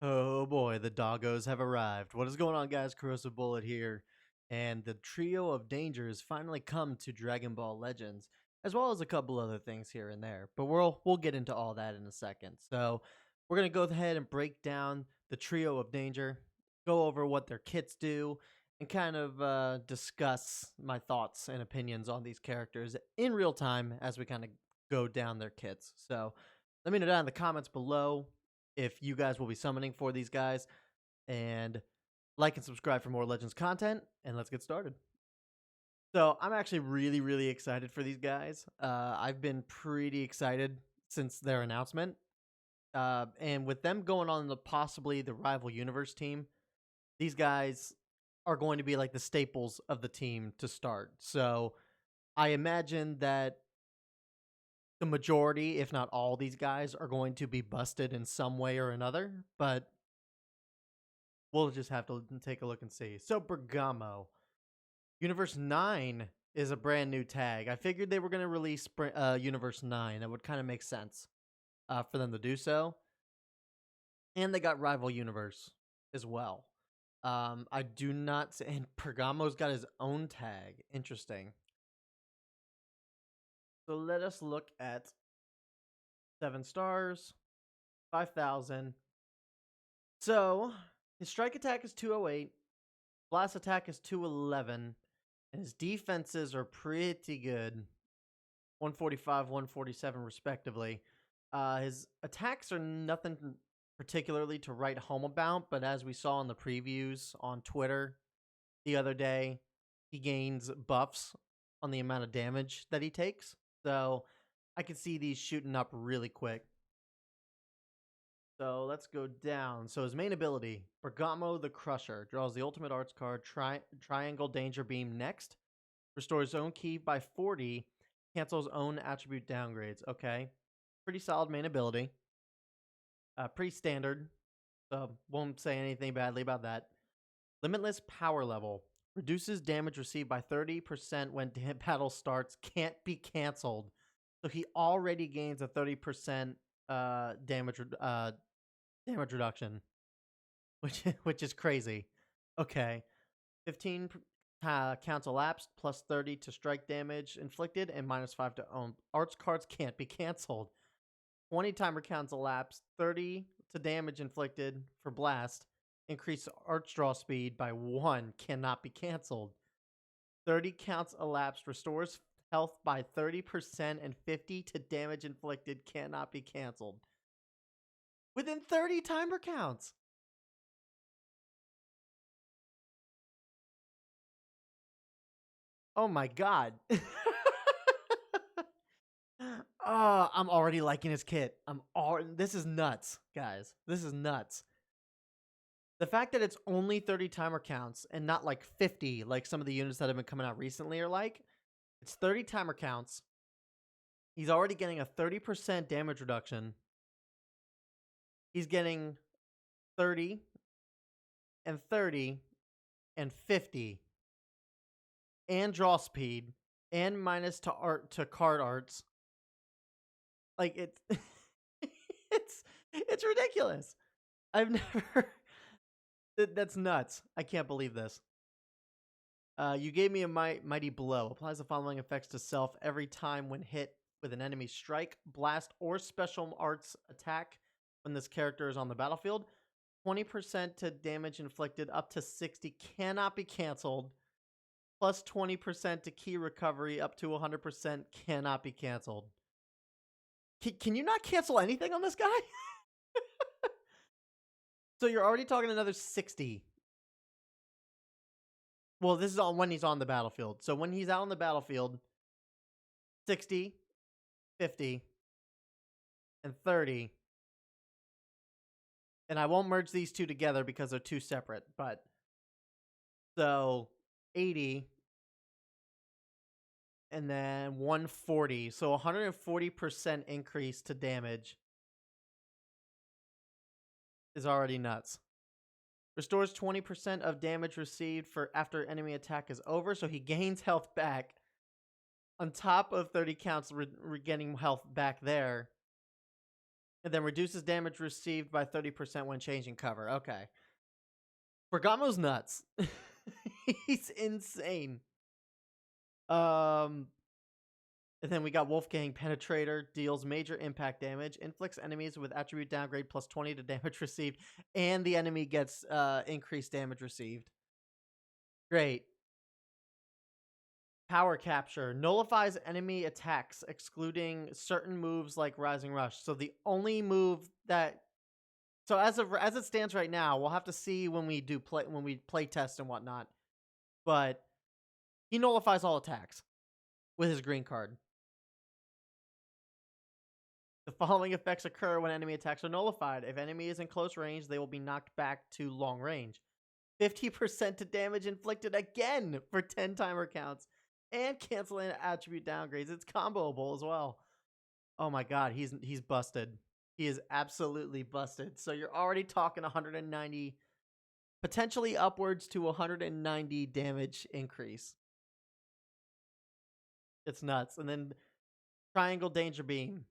Oh boy, the doggos have arrived. What is going on, guys? Corrosive Bullet here, and the trio of dangers finally come to Dragon Ball Legends, as well as a couple other things here and there. But we'll get into all that in a second. So we're gonna go ahead and break down the trio of danger, go over what their kits do, and kind of discuss my thoughts and opinions on these characters in real time as we kind of go down their kits. So let me know down in the comments below if you guys will be summoning for these guys, and like and subscribe for more Legends content, and let's get started. So I'm actually really excited for these guys. I've been pretty excited since their announcement, and with them going on possibly the rival universe team, these guys are going to be like the staples of the team to start. So I imagine that the majority, if not all, these guys are going to be busted in some way or another, but we'll just have to take a look and see. So Bergamo, Universe 9 is a brand new tag. I figured they were going to release Universe 9. That would kind of make sense for them to do so. And they got Rival Universe as well. I do not see, and Bergamo's got his own tag. Interesting. So let us look at 7 stars, 5,000. So his strike attack is 208, blast attack is 211, and his defenses are pretty good. 145, 147 respectively. His attacks are nothing particularly to write home about, but as we saw in the previews on Twitter the other day, he gains buffs on the amount of damage that he takes. So I can see these shooting up really quick. So let's go down. So his main ability, Bergamo the Crusher, draws the ultimate arts card, Triangle Danger Beam next, restores own key by 40, cancels own attribute downgrades. Okay. Pretty solid main ability. Pretty standard. So won't say anything badly about that. Limitless Power Level. Reduces damage received by 30% when battle starts. Can't be canceled. So he already gains a 30% damage reduction, which is crazy. Okay. 15 counts elapsed, plus 30 to strike damage inflicted, and minus 5 to own. Arts cards can't be canceled. 20 timer counts elapsed, 30 to damage inflicted for blast. Increase arch draw speed by 1, cannot be canceled. 30 counts elapsed, restores health by 30%, and 50 to damage inflicted, cannot be canceled. Within 30 timer counts. Oh my god. Oh, I'm already liking his kit. This is nuts, guys. This is nuts. The fact that it's only 30 timer counts and not like 50 like some of the units that have been coming out recently are like, it's 30 timer counts. He's already getting a 30% damage reduction. He's getting 30 and 30 and 50 and draw speed and minus to card arts. Like it's ridiculous. I've never that's nuts. I can't believe this. You gave me a mighty blow. Applies the following effects to self every time when hit with an enemy strike, blast, or special arts attack when this character is on the battlefield. 20% to damage inflicted up to 60 cannot be canceled. Plus 20% to key recovery up to 100% cannot be canceled. Can you not cancel anything on this guy? So you're already talking another 60. Well, this is on when he's on the battlefield. So when he's out on the battlefield, 60, 50, and 30. And I won't merge these two together because they're two separate, but so 80 and then 140. So 140% increase to damage is already nuts. Restores 20% of damage received for after enemy attack is over, so he gains health back on top of 30 counts, getting health back there. And then reduces damage received by 30% when changing cover. Okay. Bergamo's nuts. He's insane. And then we got Wolfgang Penetrator, deals major impact damage, inflicts enemies with attribute downgrade plus 20 to damage received, and the enemy gets increased damage received. Great. Power Capture nullifies enemy attacks, excluding certain moves like Rising Rush. So the only move that, so as it stands right now, we'll have to see when we play test and whatnot. But he nullifies all attacks with his green card. The following effects occur when enemy attacks are nullified. If enemy is in close range, they will be knocked back to long range. 50% to damage inflicted again for 10 timer counts. And canceling attribute downgrades. It's comboable as well. Oh my god, he's busted. He is absolutely busted. So you're already talking 190, potentially upwards to 190 damage increase. It's nuts. And then Triangle Danger Beam.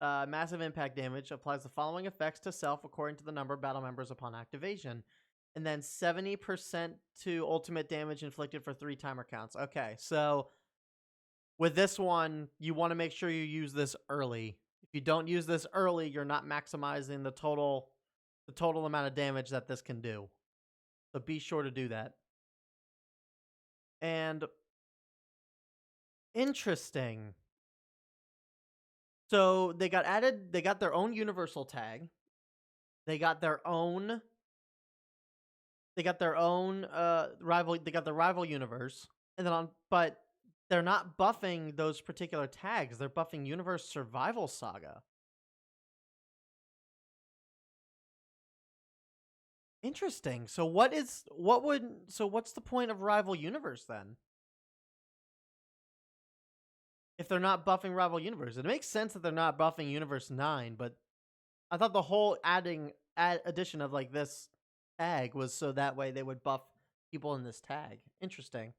Massive impact damage applies the following effects to self according to the number of battle members upon activation. And then 70% to ultimate damage inflicted for 3 timer counts. Okay, so with this one, you want to make sure you use this early. If you don't use this early, you're not maximizing the total amount of damage that this can do. So be sure to do that. And interesting. So they got their own universal tag. They got their own rival. They got the rival universe, and then but they're not buffing those particular tags. They're buffing Universe Survival Saga. Interesting. So what's the point of Rival Universe then? If they're not buffing Rival Universe, it makes sense that they're not buffing Universe 9, but I thought the whole addition of like this tag was so that way they would buff people in this tag. Interesting.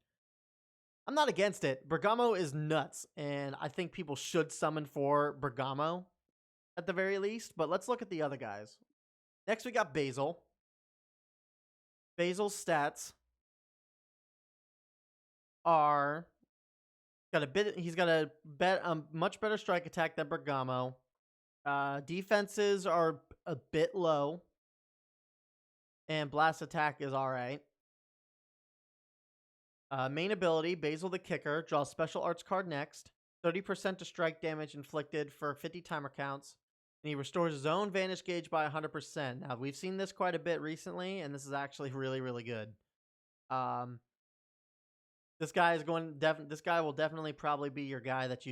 I'm not against it. Bergamo is nuts, and I think people should summon for Bergamo at the very least, but let's look at the other guys. Next we got Basil. Basil's stats are he's got a much better strike attack than Bergamo. Defenses are a bit low, and blast attack is alright. Main ability, Basil the Kicker, draws special arts card next. 30% to strike damage inflicted for 50 timer counts. And he restores his own Vanish Gauge by 100%. Now, we've seen this quite a bit recently, and this is actually really, really good. This guy will definitely probably be your guy that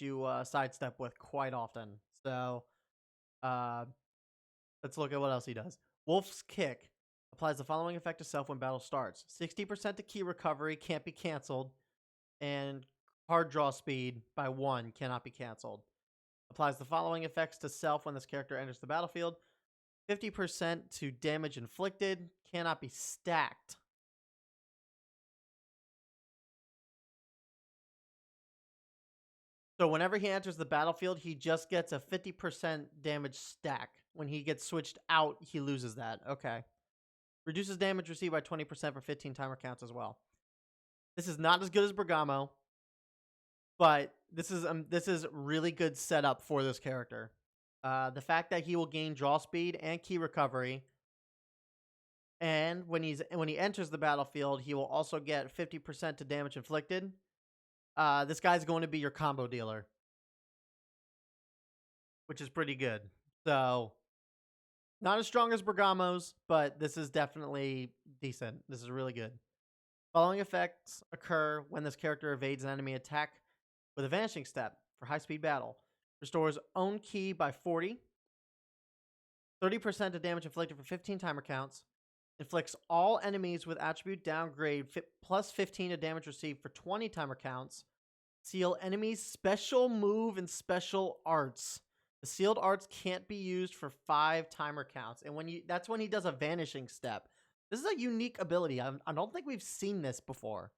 you sidestep with quite often. So, let's look at what else he does. Wolf's Kick applies the following effect to self when battle starts. 60% to key recovery, can't be canceled, and card draw speed by 1 cannot be canceled. Applies the following effects to self when this character enters the battlefield. 50% to damage inflicted, cannot be stacked. So whenever he enters the battlefield, he just gets a 50% damage stack. When he gets switched out, he loses that. Okay. Reduces damage received by 20% for 15 timer counts as well. This is not as good as Bergamo, but this is really good setup for this character. The fact that he will gain draw speed and key recovery, and when he enters the battlefield, he will also get 50% to damage inflicted. This guy's going to be your combo dealer, which is pretty good. So, not as strong as Bergamo's, but this is definitely decent. This is really good. Following effects occur when this character evades an enemy attack with a vanishing step for high-speed battle. Restores own key by 40. 30% of damage inflicted for 15 timer counts. Inflicts all enemies with attribute downgrade plus 15 of damage received for 20 timer counts. Seal enemies special move and special arts. The sealed arts can't be used for 5 timer counts. And that's when he does a vanishing step. This is a unique ability. I don't think we've seen this before.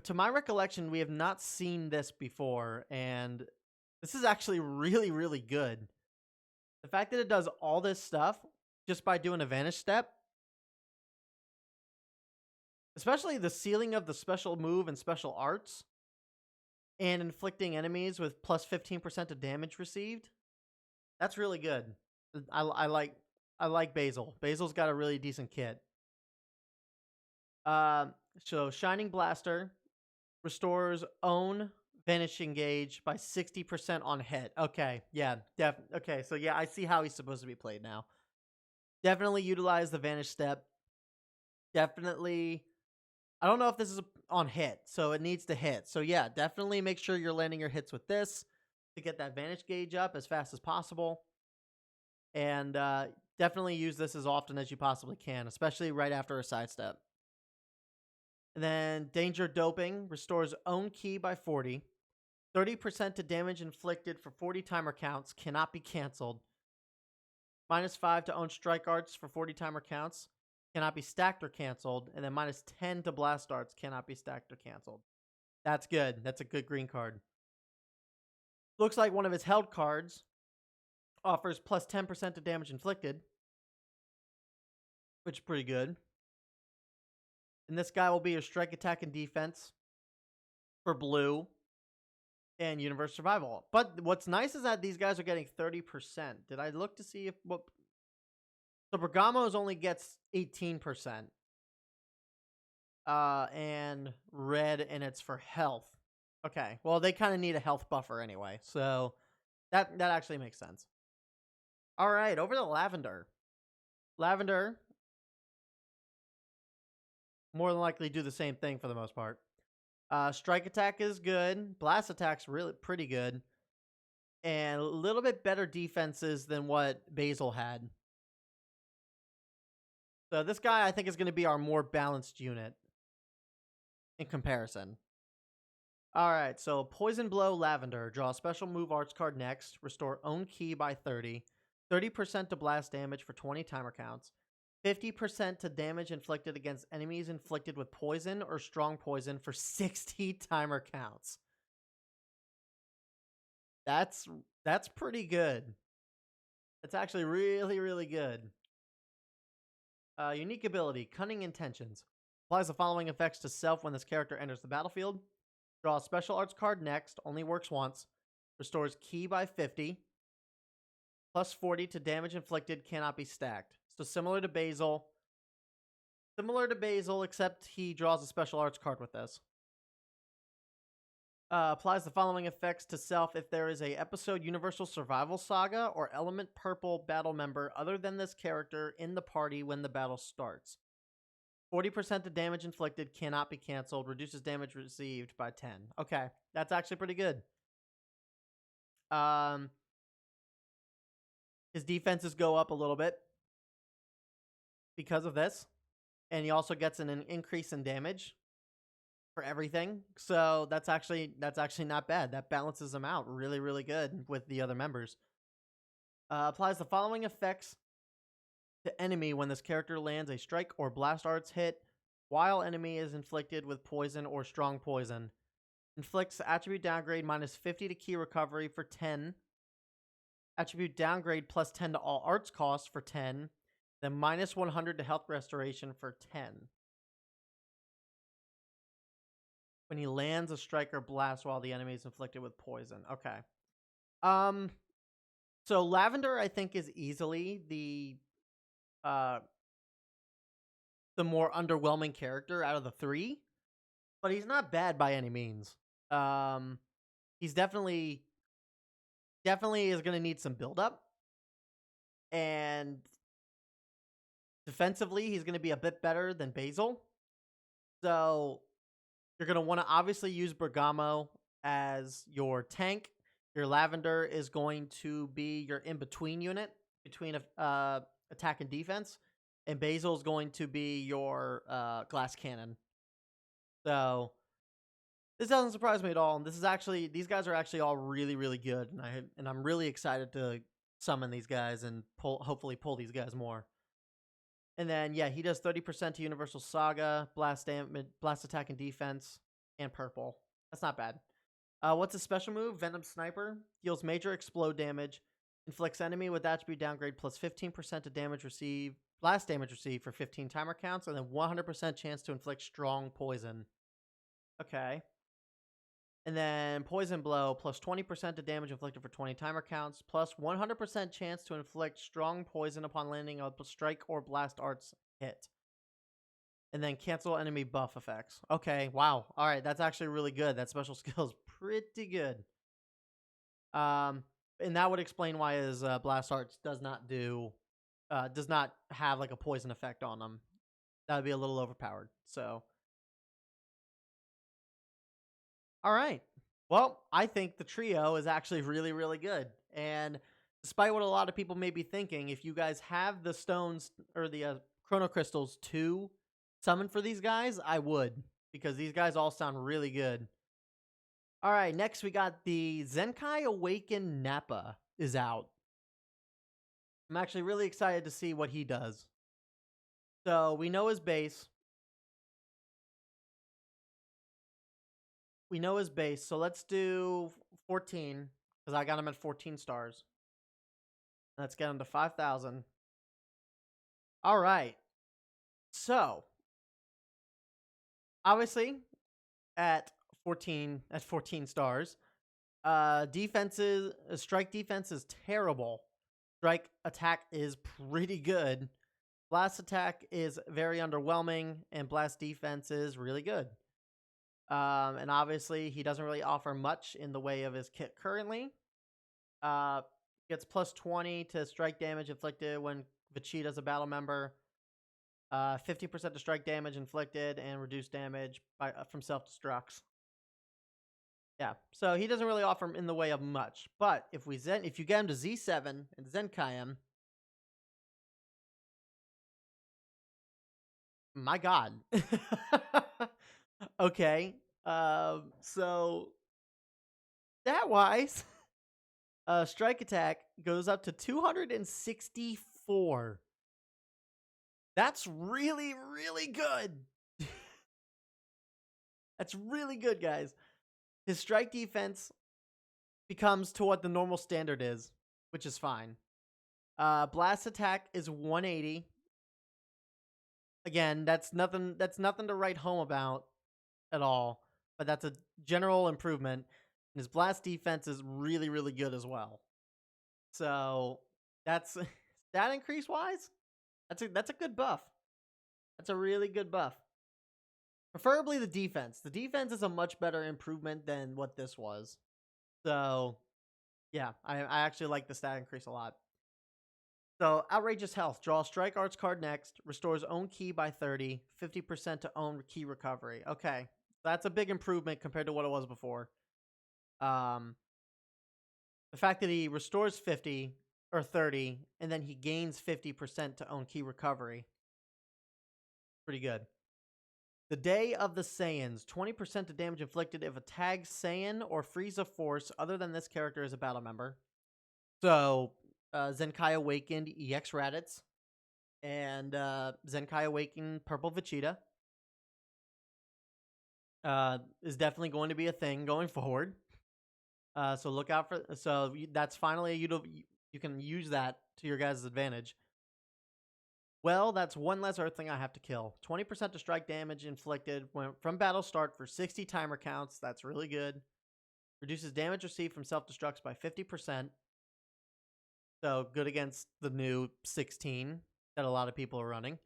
To my recollection, we have not seen this before, and This is actually really, really good. The fact that it does all this stuff just by doing a vanish step, especially the sealing of the special move and special arts, and inflicting enemies with plus 15% of damage received. That's really good. I like I like Basil. Basil's got a really decent kit. Um, so Shining Blaster restores own vanishing gauge by 60% on hit. Okay, yeah, okay, so yeah, I see how he's supposed to be played now. Definitely utilize the vanish step. Definitely, I don't know if this is on hit, so it needs to hit. So yeah, definitely make sure you're landing your hits with this to get that vanish gauge up as fast as possible. And definitely use this as often as you possibly can, especially right after a sidestep. And then Danger Doping restores own ki by 40. 30% to damage inflicted for 40 timer counts cannot be canceled. -5 to own strike arts for 40 timer counts cannot be stacked or canceled. And then -10 to blast arts cannot be stacked or canceled. That's good. That's a good green card. Looks like one of his held cards offers plus 10% to damage inflicted, which is pretty good. And this guy will be your strike, attack, and defense for blue and universe survival. But what's nice is that these guys are getting 30%. Did I look to see if what? So Bergamo's only gets 18%. And red, and it's for health. Okay, well they kind of need a health buffer anyway, so that actually makes sense. All right, over to Lavender. Lavender more than likely do the same thing for the most part. Strike attack is good. Blast attack's really pretty good. And a little bit better defenses than what Basil had. So this guy, I think, is going to be our more balanced unit in comparison. All right, so Poison Blow Lavender. Draw a special move arts card next. Restore own ki by 30. 30% to blast damage for 20 timer counts. 50% to damage inflicted against enemies inflicted with poison or strong poison for 60 timer counts. That's pretty good. That's actually really, really good. Unique ability, Cunning Intentions. Applies the following effects to self when this character enters the battlefield. Draw a special arts card next, only works once. Restores ki by 50. Plus 40 to damage inflicted, cannot be stacked. So similar to Basil. Similar to Basil, except he draws a special arts card with this. Applies the following effects to self if there is a episode Universal Survival Saga or Element Purple battle member other than this character in the party when the battle starts. 40% to damage inflicted, cannot be canceled, reduces damage received by 10. Okay, that's actually pretty good. His defenses go up a little bit because of this, and he also gets an increase in damage for everything. So that's actually not bad. That balances them out really, really good with the other members. Applies the following effects to enemy when this character lands a strike or blast arts hit while enemy is inflicted with poison or strong poison. Inflicts attribute downgrade -50 to ki recovery for 10. Attribute downgrade plus 10 to all arts costs for 10. Then -100 to health restoration for 10. When he lands a strike or blast while the enemy is inflicted with poison. Okay. So Lavender, I think, is easily the more underwhelming character out of the three, but he's not bad by any means. He's definitely is going to need some build up, and defensively, he's going to be a bit better than Basil. So you're going to want to obviously use Bergamo as your tank. Your Lavender is going to be your in-between unit between attack and defense. And Basil is going to be your glass cannon. So this doesn't surprise me at all. And these guys are actually all really, really good. And I'm really excited to summon these guys and hopefully pull these guys more. And then, yeah, he does 30% to Universal Saga, blast attack and defense, and purple. That's not bad. What's a special move? Venom Sniper. Deals major explode damage. Inflicts enemy with attribute downgrade plus 15% of damage received. Blast damage received for 15 timer counts. And then 100% chance to inflict strong poison. Okay. And then Poison Blow plus 20% of damage inflicted for 20 timer counts. Plus 100% chance to inflict strong poison upon landing a strike or blast arts hit. And then cancel enemy buff effects. Okay, wow. All right, that's actually really good. That special skill is pretty good. And that would explain why his blast arts does not have like a poison effect on them. That would be a little overpowered. So, all right. Well, I think the trio is actually really, really good. And despite what a lot of people may be thinking, if you guys have the stones or the chrono crystals to summon for these guys, I would, because these guys all sound really good. All right, next we got the Zenkai Awakened Nappa is out. I'm actually really excited to see what he does. So we know his base. So let's do 14, because I got him at 14 stars. Let's get him to 5,000. All right. So, obviously, at 14 stars, strike defense is terrible. Strike attack is pretty good. Blast attack is very underwhelming, and blast defense is really good. And obviously, he doesn't really offer much in the way of his kit currently. Gets plus 20 to strike damage inflicted when Vegeta's a battle member. 50% to strike damage inflicted and reduced damage from self-destructs. Yeah, so he doesn't really offer in the way of much. But if you get him to Z7 and Zenkai him, my God. Okay, so that wise, strike attack goes up to 264. That's really, really good. That's really good, guys. His strike defense becomes to what the normal standard is, which is fine. Blast attack is 180. Again, that's nothing to write home about at all, but that's a general improvement. And his blast defense is really, really good as well. So that's stat increase wise, that's a good buff. That's a really good buff. Preferably the defense. The defense is a much better improvement than what this was. So, yeah, I actually like the stat increase a lot. So, Outrageous Health. Draw a Strike Arts card next. Restores own key by 30. 50% to own key recovery. Okay. That's a big improvement compared to what it was before. The fact that he restores 50 or 30, and then he gains 50% to own key recovery. Pretty good. The Day of the Saiyans. 20% of damage inflicted if a tag Saiyan or Frieza force other than this character is a battle member. So, Zenkai Awakened EX Raditz and Zenkai Awakened Purple Vegeta is definitely going to be a thing going forward. So look out for. So that's finally you can use that to your guys' advantage. Well, that's one less Earthling I have to kill. 20% to strike damage inflicted from battle start for 60 timer counts. That's really good. Reduces damage received from self-destructs by 50%. So good against the new 16 that a lot of people are running.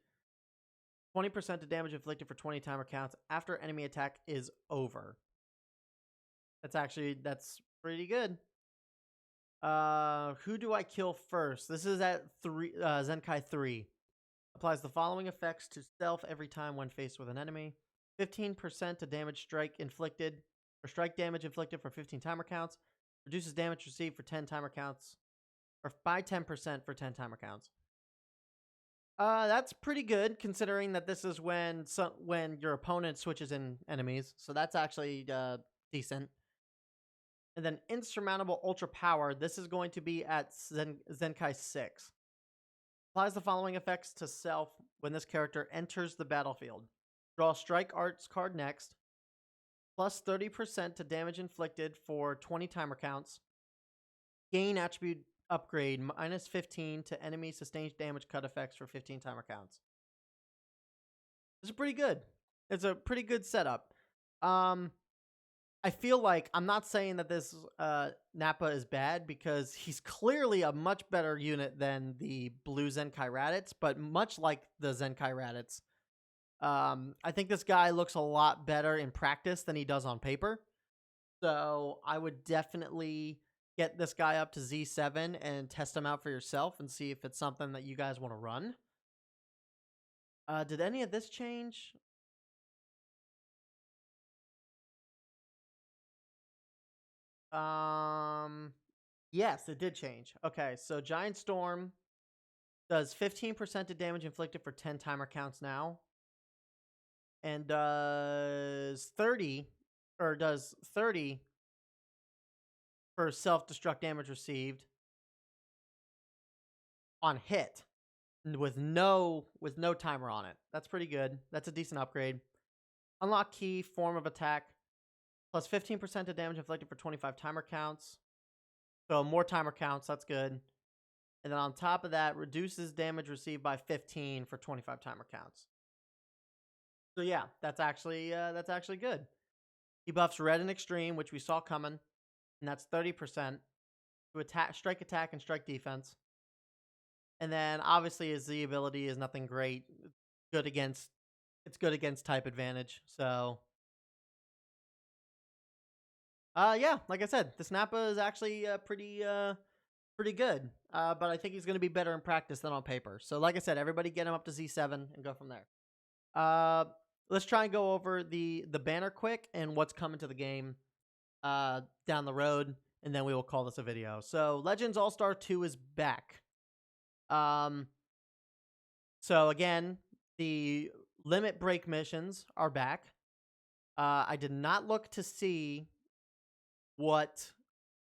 20% to damage inflicted for 20 timer counts after enemy attack is over. That's pretty good. Who do I kill first? This is at Zenkai 3. Applies the following effects to self every time when faced with an enemy. 15% to damage strike damage inflicted for 15 timer counts. Reduces damage received for 10 timer counts. Or by 10% for 10 timer counts. That's pretty good considering that this is when your opponent switches in enemies. So that's actually decent. And then Insurmountable Ultra Power. This is going to be at Zenkai 6. Applies the following effects to self when this character enters the battlefield. Draw a Strike Arts card next. plus 30% to damage inflicted for 20 timer counts. Gain attribute upgrade minus 15 to enemy sustained damage cut effects for 15 timer counts. This is pretty good. It's a pretty good setup. I feel like I'm not saying that this Nappa is bad because he's clearly a much better unit than the blue Zenkai Raditz, but much like the Zenkai Raditz, I think this guy looks a lot better in practice than he does on paper. So I would definitely get this guy up to Z7 and test him out for yourself and see if it's something that you guys want to run. Did any of this change? Yes, it did change. Okay, so Giant Storm does 15% of damage inflicted for 10 timer counts now. And does 30 for self-destruct damage received on hit with no timer on it. That's pretty good. That's a decent upgrade. Unlock key, form of attack, plus 15% of damage inflicted for 25 timer counts. So more timer counts, that's good. And then on top of that, reduces damage received by 15 for 25 timer counts. So yeah, that's actually good. He buffs red and extreme, which we saw coming, and that's 30% to attack, strike attack, and strike defense. And then obviously his Z ability is nothing great. It's good against type advantage. So yeah, like I said, this Nappa is actually pretty good. But I think he's going to be better in practice than on paper. So like I said, everybody get him up to Z7 and go from there. Let's try and go over the banner quick and what's coming to the game down the road, and then we will call this a video. So Legends All-Star 2 is back. So again, the limit break missions are back. I did not look to see what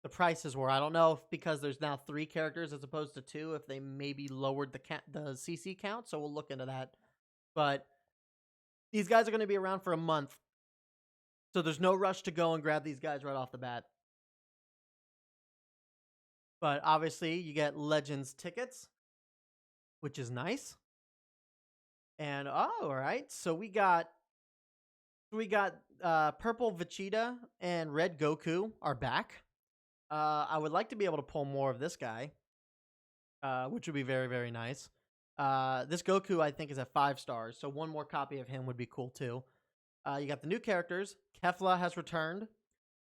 the prices were. I don't know if because there's now 3 characters as opposed to 2, if they maybe lowered the CC count. So we'll look into that. But these guys are going to be around for a month, so there's no rush to go and grab these guys right off the bat. But obviously, you get Legends tickets, which is nice. And all right, so we got purple Vegeta and red Goku are back. I would like to be able to pull more of this guy, which would be very, very nice. This Goku, I think, is at 5 stars, so one more copy of him would be cool too. You got the new characters. Kefla has returned.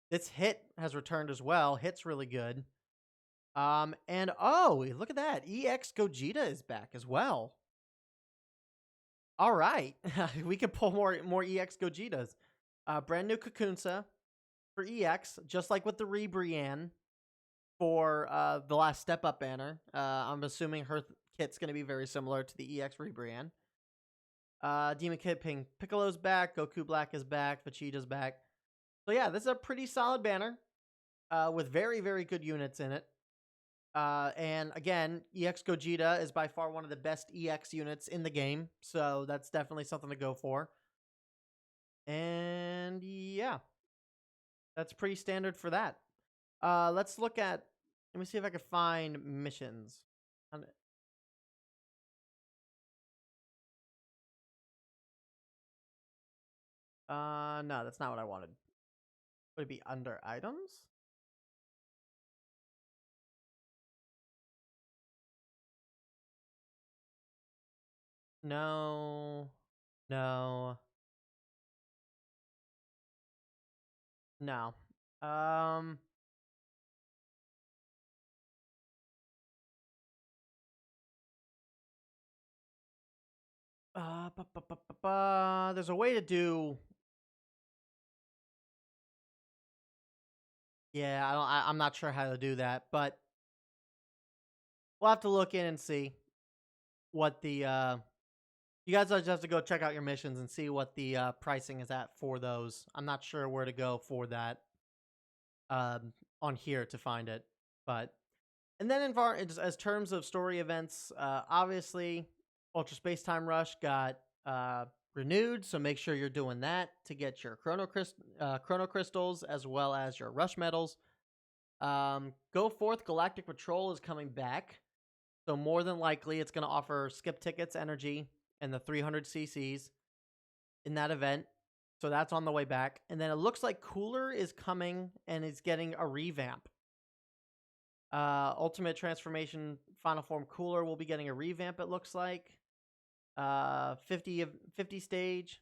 This Hit has returned as well. Hit's really good. And oh, look at that. EX Gogeta is back as well. All right. We can pull more EX Gogetas. Brand new Kakunsa for EX, just like with the Rebrian for the last Step Up banner. I'm assuming her kit's going to be very similar to the EX Rebrian. Demon Kid Pink Piccolo's back. Goku Black is back. Vegeta's back. So yeah, this is a pretty solid banner with very, very good units in it. And again, EX Gogeta is by far one of the best EX units in the game. So that's definitely something to go for. And yeah, that's pretty standard for that. Let's look at, let me see if I can find missions. No, that's not what I wanted. Would it be under items? No. No. No. There's a way to do. Yeah, I'm not sure how to do that, but we'll have to look in and see what the you guys just have to go check out your missions and see what the pricing is at for those. I'm not sure where to go for that on here to find it, but and then as terms of story events, obviously Ultra Space Time Rush got renewed, so make sure you're doing that to get your chrono crystals as well as your rush medals. Go Forth Galactic Patrol is coming back, so more than likely it's going to offer skip tickets, energy, and the 300 cc's in that event. So that's on the way back. And then it looks like Cooler is coming and is getting a revamp. Ultimate Transformation Final Form Cooler will be getting a revamp, it looks like. 50 stage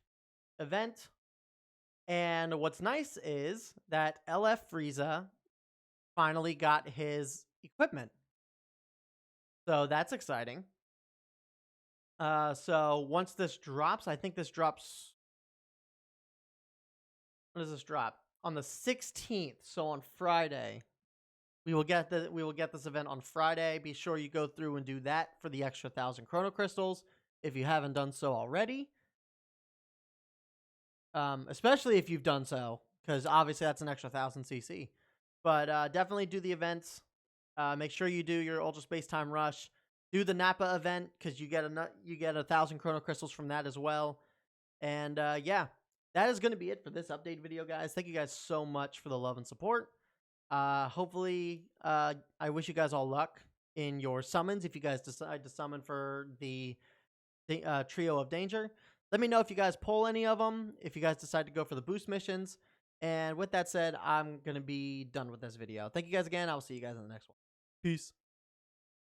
event. And what's nice is that LF Frieza finally got his equipment. So that's exciting. So once this drops, I think this drops. When does this drop? On the 16th. So on Friday. We will get this event on Friday. Be sure you go through and do that for the extra 1,000 chrono crystals if you haven't done so already. Especially if you've done so, because obviously that's an extra 1,000 CC. But definitely do the events. Make sure you do your Ultra Space Time Rush. Do the Nappa event because you get 1,000 chrono crystals from that as well. And yeah, that is going to be it for this update video, guys. Thank you guys so much for the love and support. Hopefully, I wish you guys all luck in your summons if you guys decide to summon for the Trio of Danger. Let me know if you guys pull any of them, if you guys decide to go for the boost missions. And with that said, I'm going to be done with this video. Thank you guys again. I will see you guys in the next one. Peace.